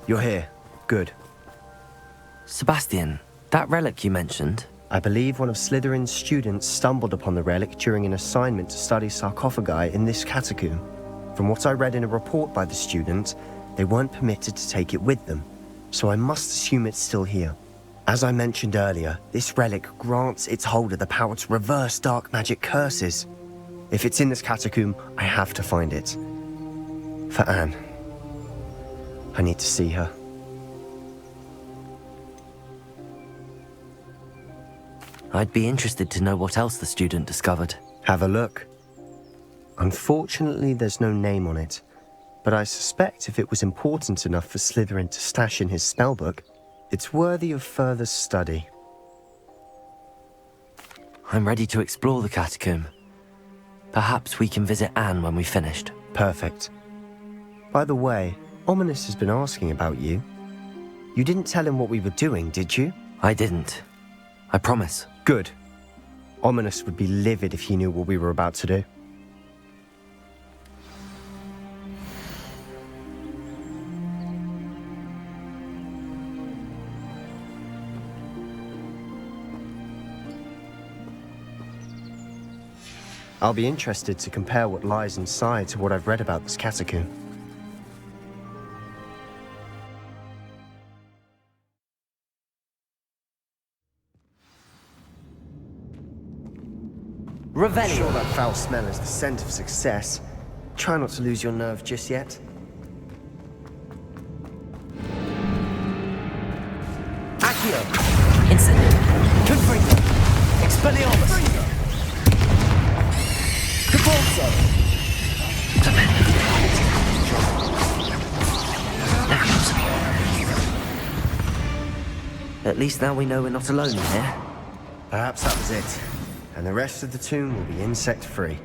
You're here. Good. Sebastian, that relic you mentioned? I believe one of Slytherin's students stumbled upon the relic during an assignment to study sarcophagi in this catacomb. From what I read in a report by the student, they weren't permitted to take it with them, so I must assume it's still here. As I mentioned earlier, this relic grants its holder the power to reverse dark magic curses. If it's in this catacomb, I have to find it. For Anne. I need to see her. I'd be interested to know what else the student discovered. Have a look. Unfortunately, there's no name on it, but I suspect if it was important enough for Slytherin to stash in his spellbook, it's worthy of further study. I'm ready to explore the catacomb. Perhaps we can visit Anne when we've finished. Perfect. By the way, Ominous has been asking about you. You didn't tell him what we were doing, did you? I didn't. I promise. Good. Ominous would be livid if he knew what we were about to do. I'll be interested to compare what lies inside to what I've read about this catacomb. Revelio. Sure that foul smell is the scent of success. Try not to lose your nerve just yet. Accio. Incendio. Confringo. Expelliarmus. Capozzo. At least now we know we're not alone in here. Perhaps that was it. And the rest of the tomb will be insect-free.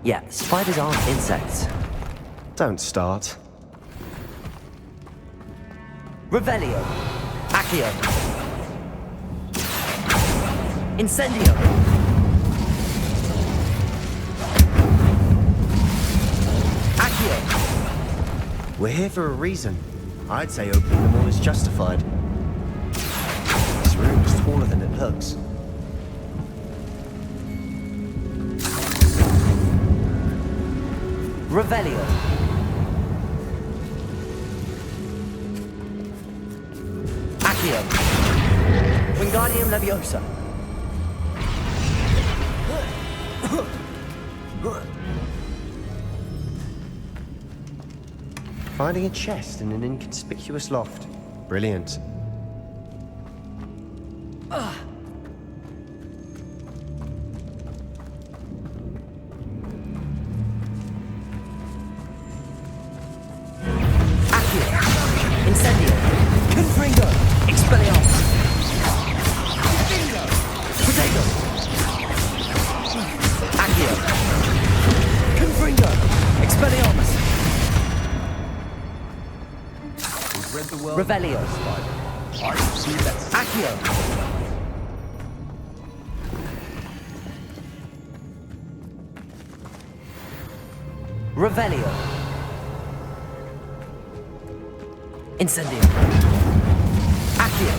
Yeah, spiders aren't insects. Don't start. Revelio. Accio. Incendio. Accio. We're here for a reason. I'd say opening them all is justified. This room is taller than it looks. Revelio. Accio. Wingardium Leviosa. Finding a chest in an inconspicuous loft. Brilliant. Incendio. Confringo. Expelliarmus. Potato. Accio. Confringo. Expelliarmus. We've read the world. Revelio. I see that. Accio. Revelio. Incendio. Accio.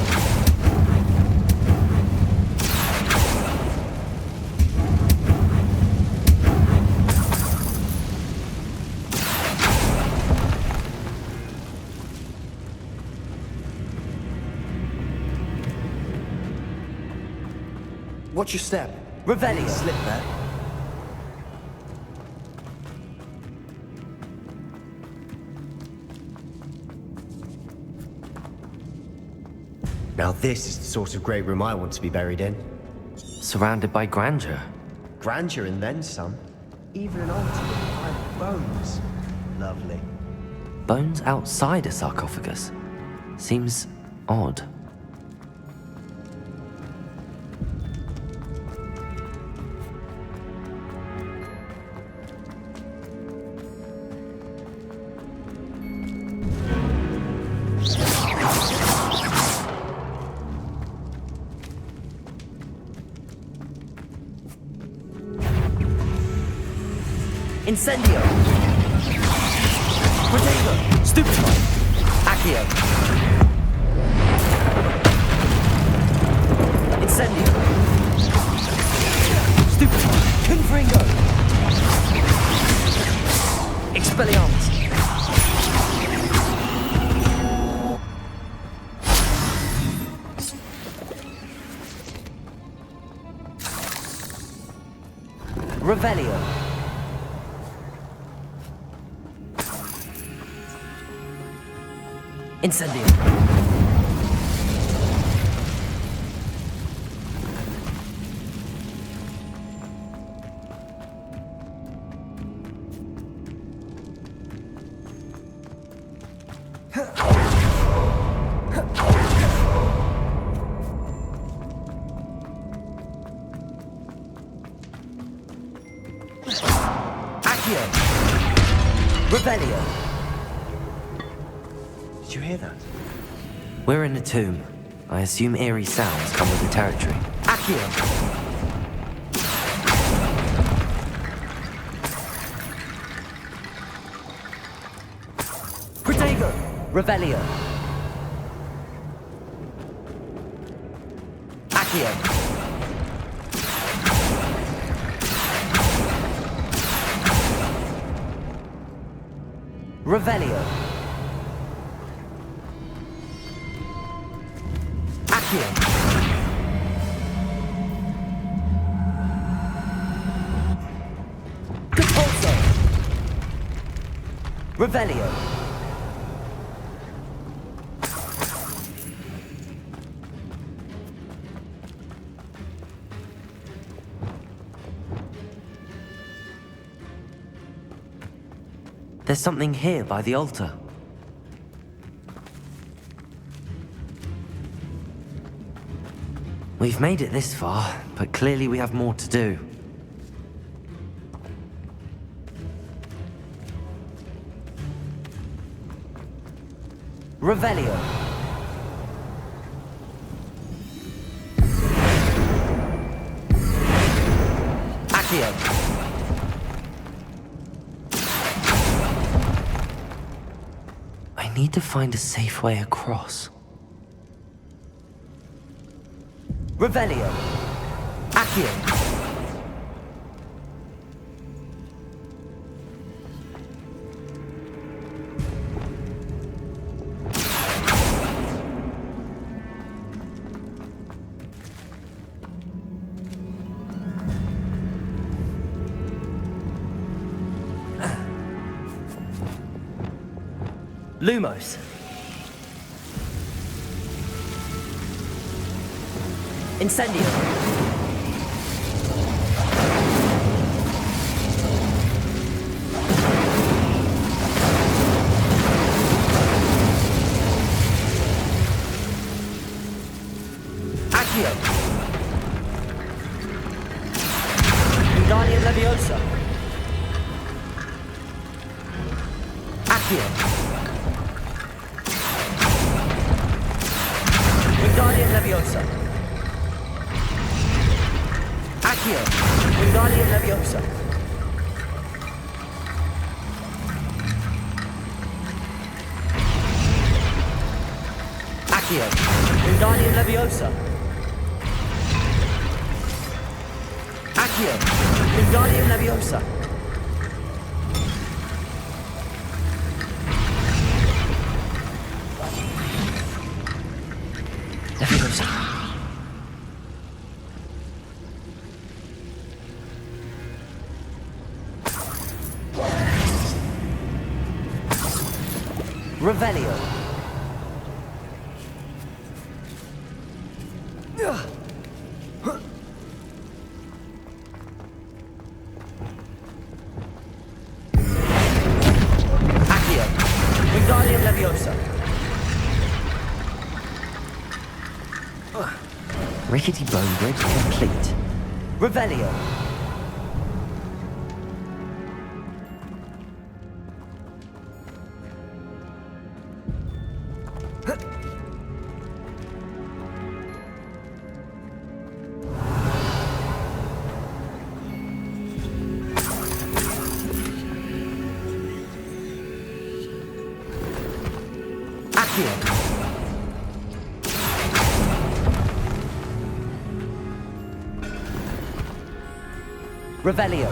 Watch your step. Revelio. Slip there. Now this is the sort of great room I want to be buried in. Surrounded by grandeur. Grandeur and then some. Even an altar with 5 bones. Lovely. Bones outside a sarcophagus. Seems odd. Incendio! Potato! Stupefy! Accio. Incendio. Stupefy. Confringo. Expelliarmus. Revelio. Incendio. Accio. Revelio. Did you hear that? We're in a tomb. I assume eerie sounds come with the territory. Accio. Protego. Revelio. Accio. Revelio. Accio. Compulso. Revelio. There's something here by the altar. We've made it this far, but clearly we have more to do. Revelio. Accio. I need to find a safe way across. Revelio. Accio. Lumos. Incendio. Accio. Wingardium Leviosa. Accio. Wingardium Leviosa. Accio. Wingardium Leviosa. Accio. Wingardium Leviosa. Accio. Wingardium Leviosa. Leviosa. Revelio. Accio. Wingardium Leviosa. Rickety bone bridge complete. Revelio. Accio. Revelio.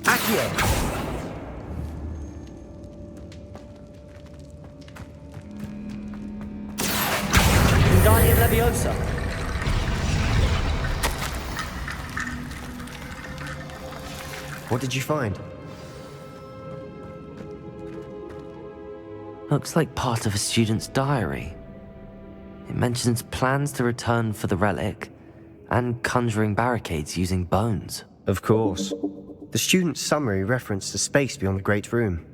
Accio. Wingardium Leviosa. What did you find? Looks like part of a student's diary. It mentions plans to return for the relic and conjuring barricades using bones. Of course. The student's summary referenced a space beyond the Great Room,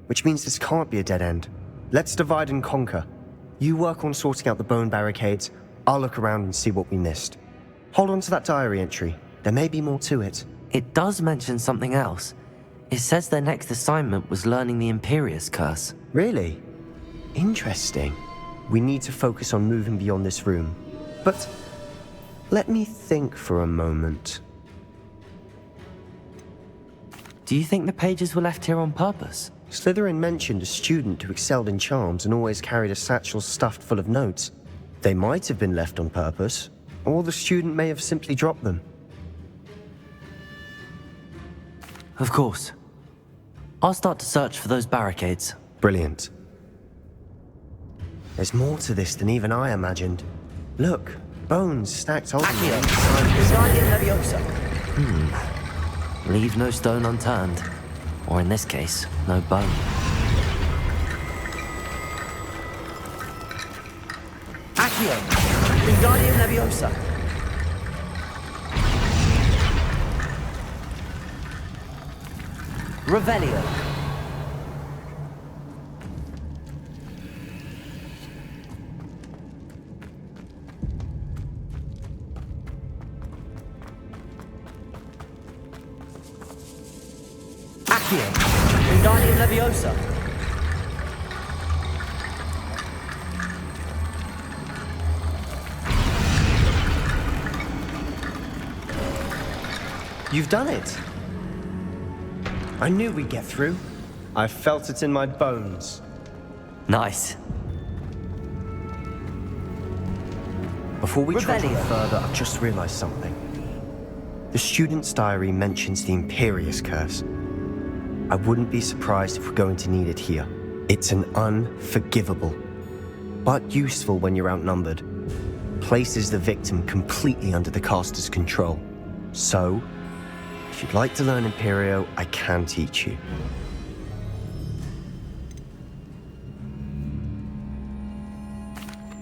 which means this can't be a dead end. Let's divide and conquer. You work on sorting out the bone barricades, I'll look around and see what we missed. Hold on to that diary entry. There may be more to it. It does mention something else. It says their next assignment was learning the Imperius Curse. Really? Interesting. We need to focus on moving beyond this room. But let me think for a moment. Do you think the pages were left here on purpose? Slytherin mentioned a student who excelled in charms and always carried a satchel stuffed full of notes. They might have been left on purpose, or the student may have simply dropped them. Of course. I'll start to search for those barricades. Brilliant. There's more to this than even I imagined. Look, bones stacked alternately Accio. inside this. Wingardium Leviosa. Leave no stone unturned. Or in this case, no bone. Accio. Wingardium Leviosa. Revelio. Accio. Wingardium Leviosa. You've done it. I knew we'd get through. I felt it in my bones. Nice. Before we trudge on Revelio. further, I've just realized something. The student's diary mentions the Imperius Curse. I wouldn't be surprised if we're going to need it here. It's an unforgivable, but useful when you're outnumbered. Places the victim completely under the caster's control. So, if you'd like to learn Imperio, I can teach you.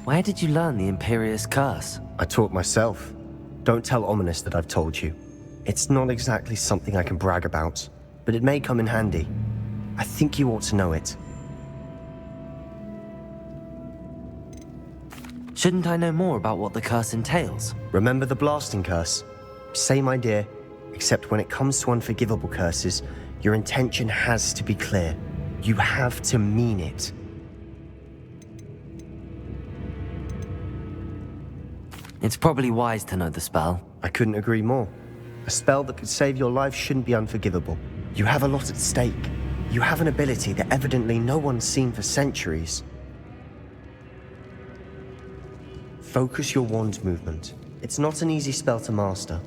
Where did you learn the Imperius Curse? I taught myself. Don't tell Ominous that I've told you. It's not exactly something I can brag about, but it may come in handy. I think you ought to know it. Shouldn't I know more about what the curse entails? Remember the blasting curse? Same idea, except when it comes to unforgivable curses, your intention has to be clear. You have to mean it. It's probably wise to know the spell. I couldn't agree more. A spell that could save your life shouldn't be unforgivable. You have a lot at stake. You have an ability that evidently no one's seen for centuries. Focus your wand movement. It's not an easy spell to master.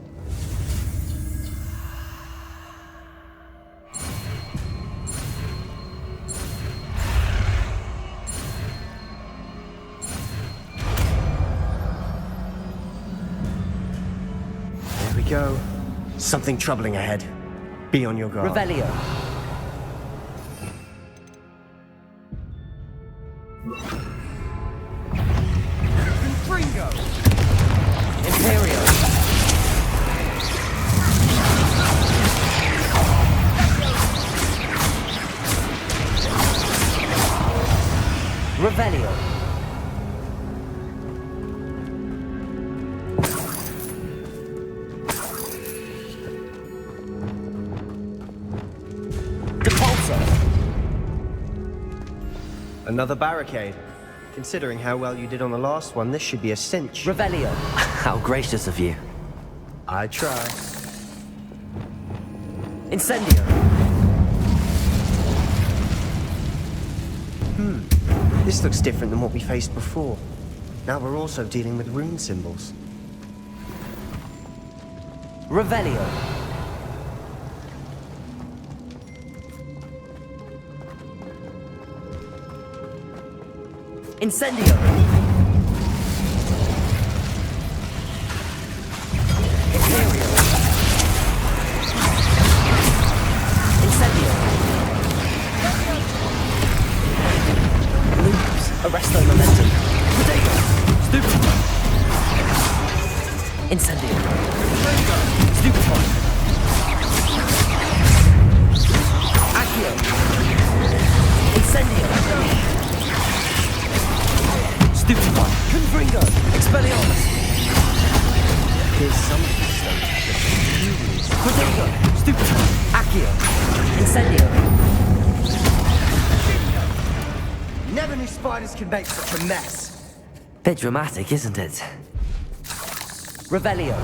There we go. Something troubling ahead. Be on your guard. Revelio. Gringo! Imperio. Revelio. Depulso. Another barricade. Considering how well you did on the last one, this should be a cinch. Revelio. How gracious of you. I try. Incendio! This looks different than what we faced before. Now we're also dealing with rune symbols. Revelio! Incendio! Imperial! Incendio! Loops! Arresto momentum! Potato! Stupefy! Incendio! Stupefy! Accio! Incendio! Stupefy! Confringo! Expelliarmus! Here's some of these stones. Potato! Stupefy! Accio! Incendio! Never knew spiders could make such a mess. Bit dramatic, isn't it? Revelio!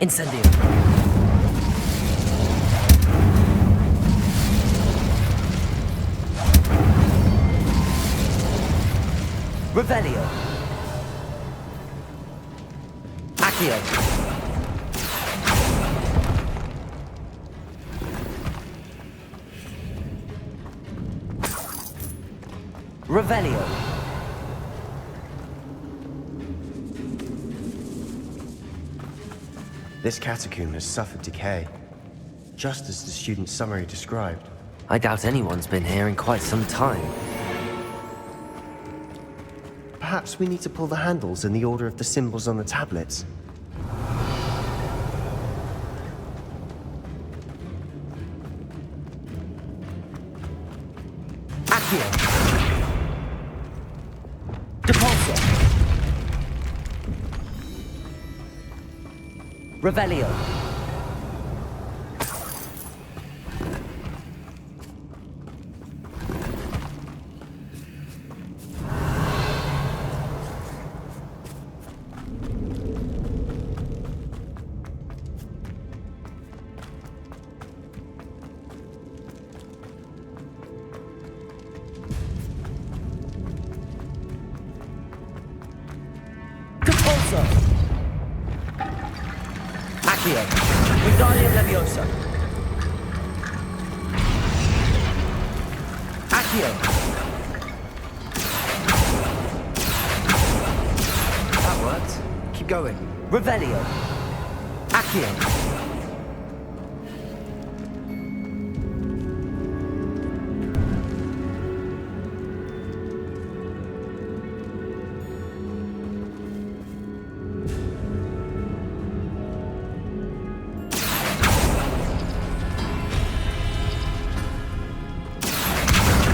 Incendio! Revelio! Accio! Revelio! This catacomb has suffered decay, just as the student's summary described. I doubt anyone's been here in quite some time. Perhaps we need to pull the handles in the order of the symbols on the tablets. Accio! Depulso! Revelio! Depulso! Accio! Wingardium Leviosa! Accio! That worked. Keep going. Revelio! Accio!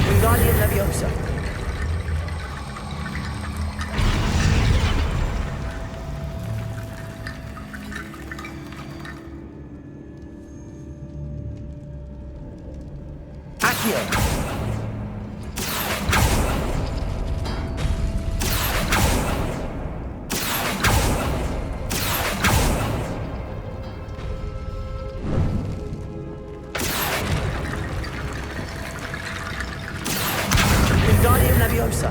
Wingardium Leviosa! Accio! Wingardium Leviosa!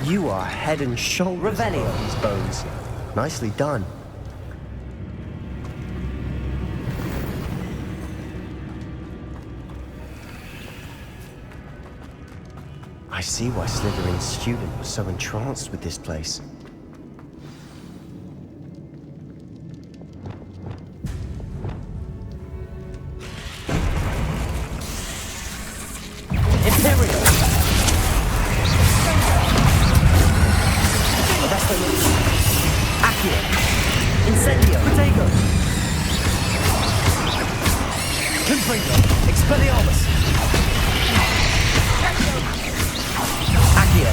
You are head and shoulders Revelio. above these bones. Nicely done. I see why Slytherin's student was so entranced with this place. Imperial! Arresto! Accio! Incendio! Protego! Confringo! Expelliarmus! Accio!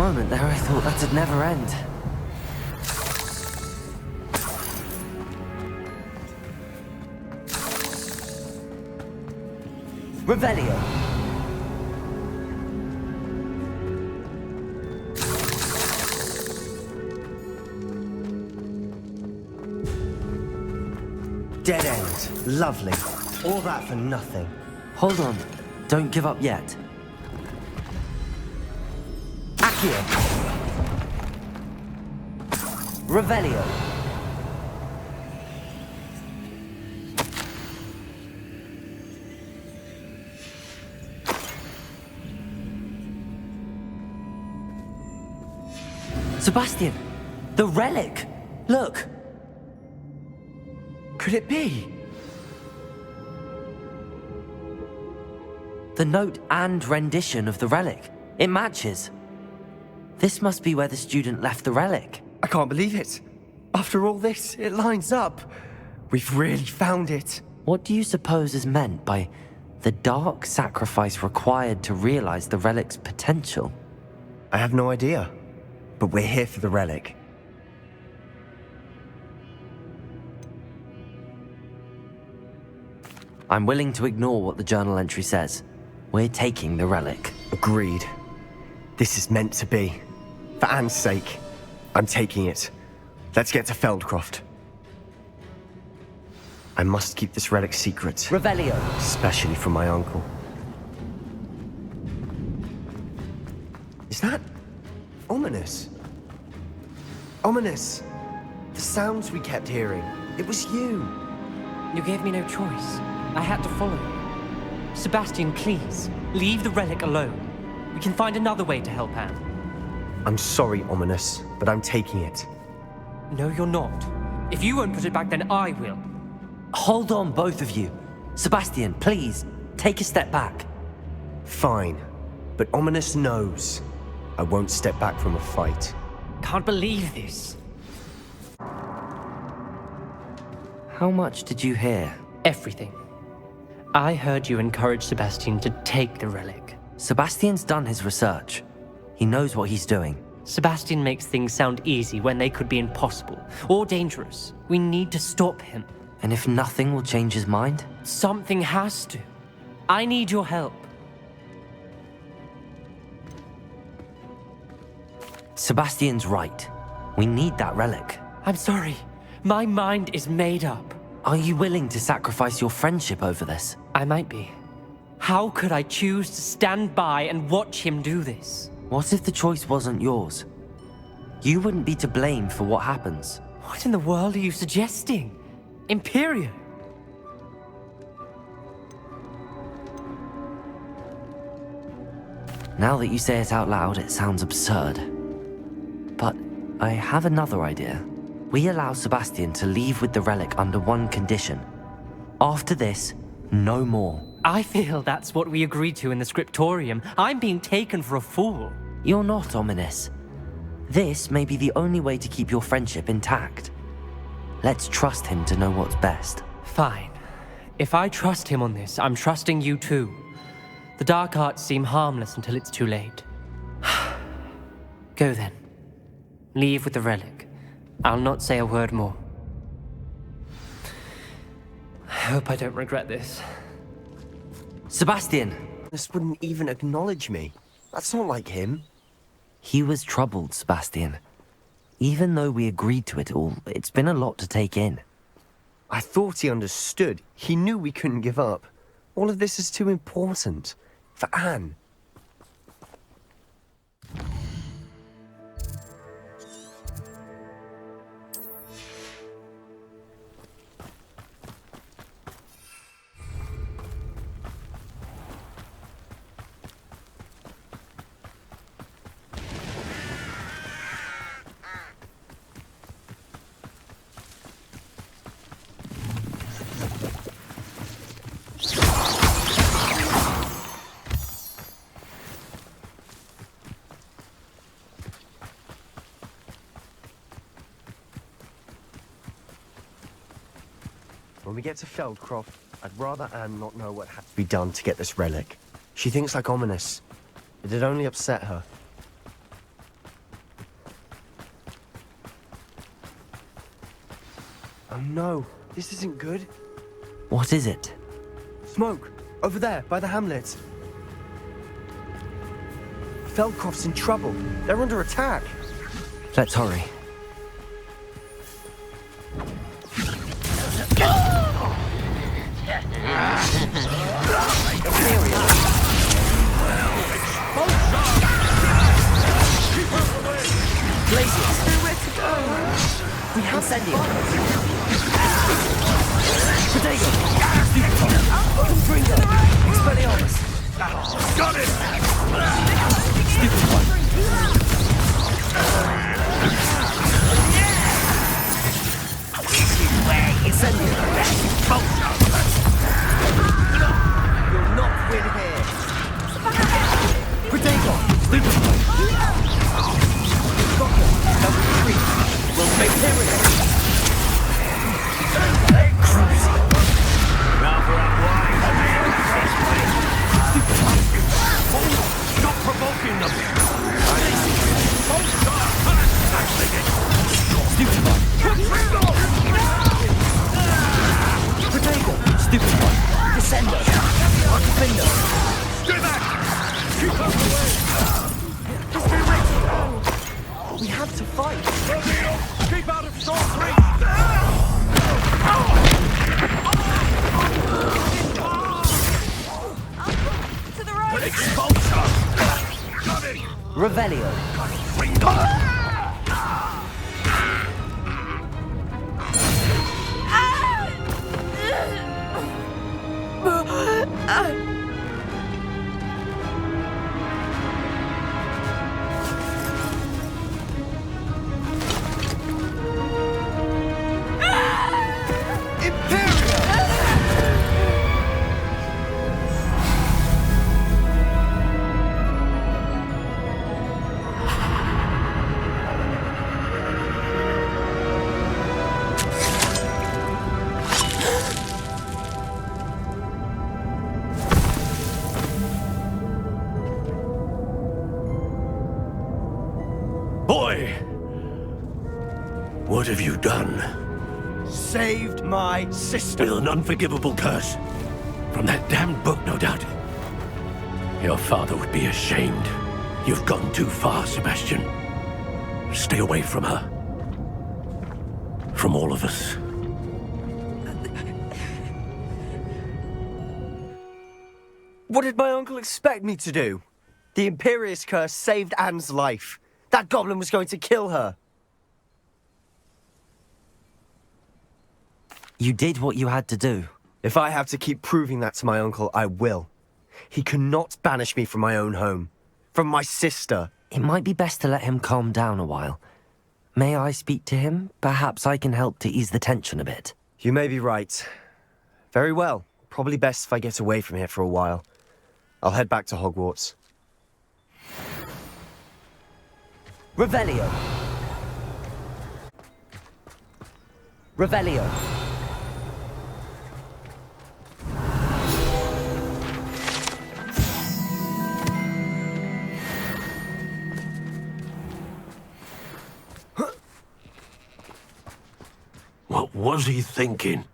moment there, I thought that'd never end. Revelio! Dead end. Lovely. All that for nothing. Hold on. Don't give up yet. Accio! Revelio! Sebastian! The Relic! Look! Could it be? The note and rendition of the Relic. It matches. This must be where the student left the Relic. I can't believe it. After all this, it lines up. We've really found it. What do you suppose is meant by the dark sacrifice required to realize the Relic's potential? I have no idea. But we're here for the Relic. I'm willing to ignore what the journal entry says. We're taking the Relic. Agreed. This is meant to be. For Anne's sake, I'm taking it. Let's get to Feldcroft. I must keep this relic secret. Revelio! Especially from my uncle. Is that ominous? Ominous! The sounds we kept hearing. It was you. You gave me no choice. I had to follow you. Sebastian, please, leave the relic alone. We can find another way to help Anne. I'm sorry, Ominous, but I'm taking it. No, you're not. If you won't put it back, then I will. Hold on, both of you. Sebastian, please, take a step back. Fine, but Ominous knows. I won't step back from a fight. Can't believe this. How much did you hear? Everything. I heard you encourage Sebastian to take the relic. Sebastian's done his research. He knows what he's doing. Sebastian makes things sound easy when they could be impossible or dangerous. We need to stop him. And if nothing will change his mind? Something has to. I need your help. Sebastian's right. We need that relic. I'm sorry. My mind is made up. Are you willing to sacrifice your friendship over this? I might be. How could I choose to stand by and watch him do this? What if the choice wasn't yours? You wouldn't be to blame for what happens. What in the world are you suggesting? Imperium? Now that you say it out loud, it sounds absurd. But I have another idea. We allow Sebastian to leave with the relic under one condition. After this, no more. I feel that's what we agreed to in the scriptorium. I'm being taken for a fool. You're not, Ominous. This may be the only way to keep your friendship intact. Let's trust him to know what's best. Fine. If I trust him on this, I'm trusting you too. The dark arts seem harmless until it's too late. Go then. Leave with the relic. I'll not say a word more. I hope I don't regret this. Sebastian! This wouldn't even acknowledge me. That's not like him. He was troubled, Sebastian. Even though we agreed to it all, it's been a lot to take in. I thought he understood. He knew we couldn't give up. All of this is too important. For Anne. When we get to Feldcroft, I'd rather Anne not know what had to be done to get this relic. She thinks like Ominous. It'd only upset her. Oh no, this isn't good. What is it? Smoke! Over there, by the hamlet. Feldcroft's in trouble. They're under attack. Let's hurry. Blazes! Nowhere to go! We have Incendio! Potato! Confringo! Expelliarmus! Got it! Stupid one! Incendio! You'll not win here! Potato! Stupid one! We'll make tyranny! Now for our wine. Stop provoking them! Stupid one! Potato! Stupid one! Descender! Defender! Stay back! Keep out of the way! We have to fight! Keep out of sword's reach! To the right! Expulsor! Got it! Revelio. Boy! What have you done? Saved my sister! With an unforgivable curse. From that damned book, no doubt. Your father would be ashamed. You've gone too far, Sebastian. Stay away from her. From all of us. What did my uncle expect me to do? The Imperious curse saved Anne's life. That goblin was going to kill her. You did what you had to do. If I have to keep proving that to my uncle, I will. He cannot banish me from my own home. From my sister. It might be best to let him calm down a while. May I speak to him? Perhaps I can help to ease the tension a bit. You may be right. Very well. Probably best if I get away from here for a while. I'll head back to Hogwarts. Revelio. Revelio. What was he thinking?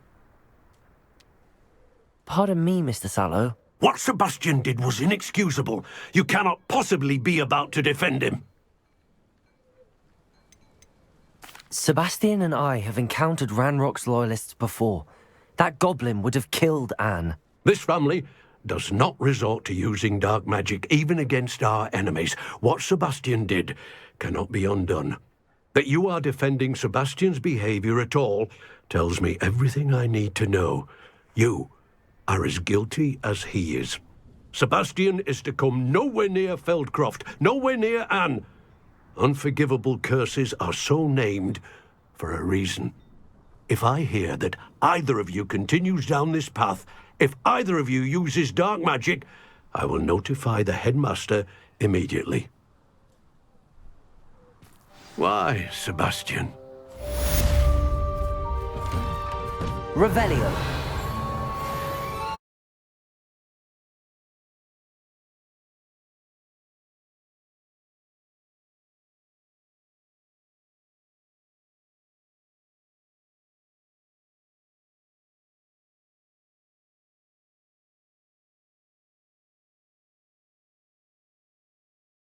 Pardon me, Mr. Sallow. What Sebastian did was inexcusable. You cannot possibly be about to defend him. Sebastian and I have encountered Ranrock's loyalists before. That goblin would have killed Anne. This family does not resort to using dark magic even against our enemies. What Sebastian did cannot be undone. That you are defending Sebastian's behavior at all tells me everything I need to know. You are as guilty as he is. Sebastian is to come nowhere near Feldcroft, nowhere near Anne. Unforgivable curses are so named for a reason. If I hear that either of you continues down this path, if either of you uses dark magic, I will notify the headmaster immediately. Why, Sebastian? Revelio.